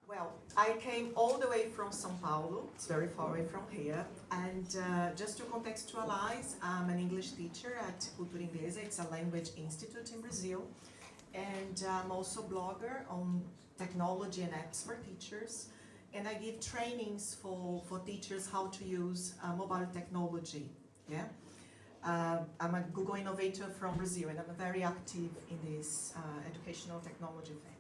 Well, I came all the way from São Paulo, it's very far away from here, and just to contextualize, I'm an English teacher at Cultura Inglesa, it's a language institute in Brazil, and I'm also a blogger on technology and apps for teachers, and I give trainings for teachers how to use mobile technology, yeah? I'm a Google innovator from Brazil, and I'm very active in this educational technology thing.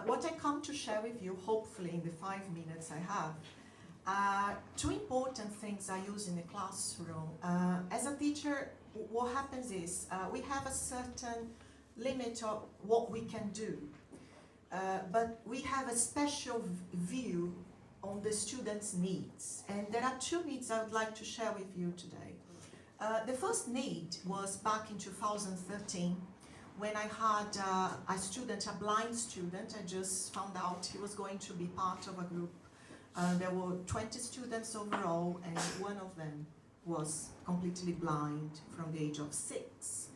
What I come to share with you, hopefully in the 5 minutes I have, two important things I use in the classroom. As a teacher, what happens is we have a certain limit of what we can do, but we have a special view on the students' needs. And there are two needs I would like to share with you today. The first need was back in 2013, when I had a student, a blind student. I just found out he was going to be part of a group. There were 20 students overall, and one of them was completely blind from the age of 6.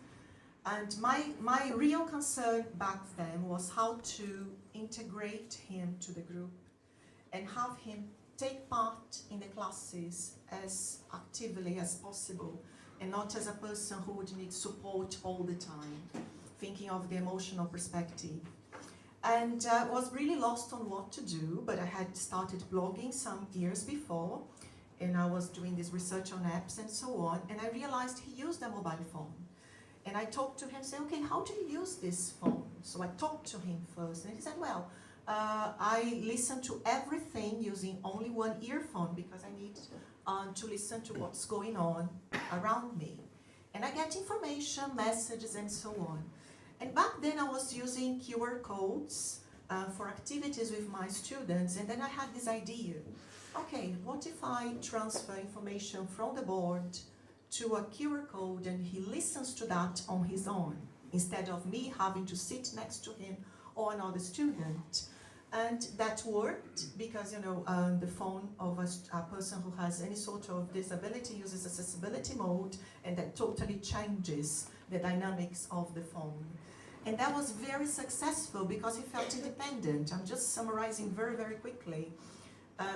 And my real concern back then was how to integrate him to the group and have him take part in the classes as actively as possible, and not as a person who would need support all the time, thinking of the emotional perspective. And was really lost on what to do, but I had started blogging some years before, and I was doing this research on apps and so on, and I realized he used a mobile phone. And I talked to him, say, okay, how do you use this phone? So I talked to him first, and he said, well, I listen to everything using only one earphone because I need to listen to what's going on around me. And I get information, messages, and so on. And back then I was using QR codes for activities with my students, and then I had this idea. Okay, what if I transfer information from the board to a QR code and he listens to that on his own, instead of me having to sit next to him or another student? And that worked because, you know, the phone of a person who has any sort of disability uses accessibility mode, and that totally changes the dynamics of the phone. And that was very successful because he felt independent. I'm just summarizing very, very quickly.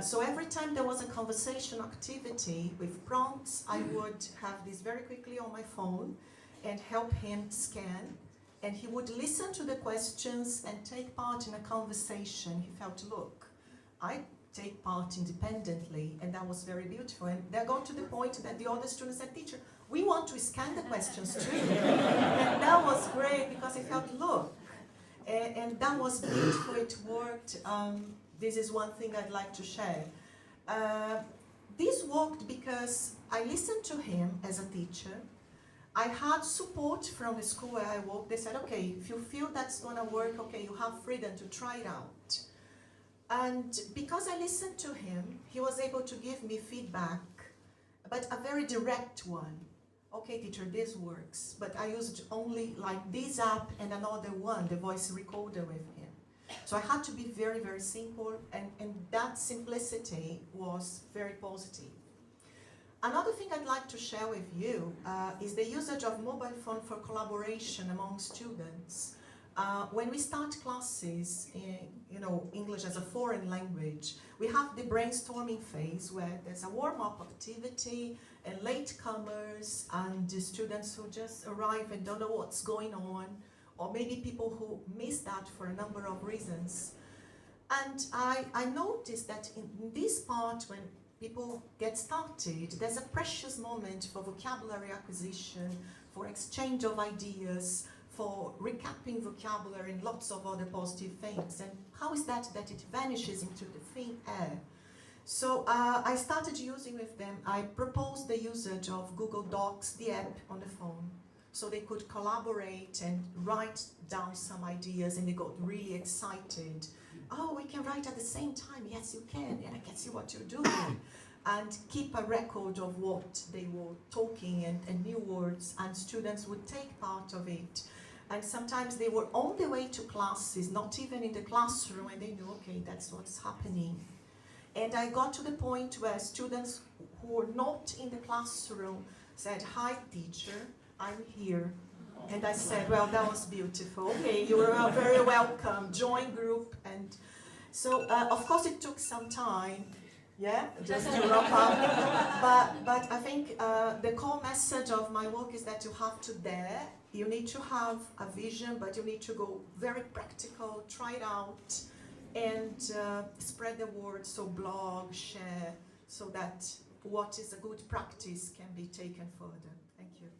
So every time there was a conversation activity with prompts, I would have this very quickly on my phone and help him scan. And he would listen to the questions and take part in a conversation. He felt, look, I take part independently, and that was very beautiful. And that got to the point that the other students said, teacher, we want to scan the questions too. And that was great because he felt, look, and that was beautiful, it worked. This is one thing I'd like to share. This worked because I listened to him as a teacher. I had support from the school where I worked. They said, okay, if you feel that's gonna work, okay, you have freedom to try it out. And because I listened to him, he was able to give me feedback, but a very direct one. Okay, teacher, this works, but I used only like this app and another one, the voice recorder with him. So I had to be very, very simple, and that simplicity was very positive. Another thing I'd like to share with you is the usage of mobile phone for collaboration among students. When we start classes in, you know, English as a foreign language, we have the brainstorming phase where there's a warm-up activity and latecomers and the students who just arrive and don't know what's going on, or maybe people who miss that for a number of reasons. And I noticed that in this part, when people get started, there's a precious moment for vocabulary acquisition, for exchange of ideas, for recapping vocabulary and lots of other positive things. And how is that it vanishes into the thin air? So I started using with them, I proposed the usage of Google Docs, the app on the phone, so they could collaborate and write down some ideas, and they got really excited. Oh, we can write at the same time. Yes, you can, and I can see what you're doing. And keep a record of what they were talking and new words, and students would take part of it. And sometimes they were on the way to classes, not even in the classroom, and they knew, okay, that's what's happening. And I got to the point where students who were not in the classroom said, hi, teacher, I'm here. And I said, well, that was beautiful. Okay, you are very welcome. Join group. And So, of course, it took some time, yeah, just to wrap up. But I think the core message of my work is that you have to dare. You need to have a vision, but you need to go very practical, try it out, and spread the word. So blog, share, so that what is a good practice can be taken further. Thank you.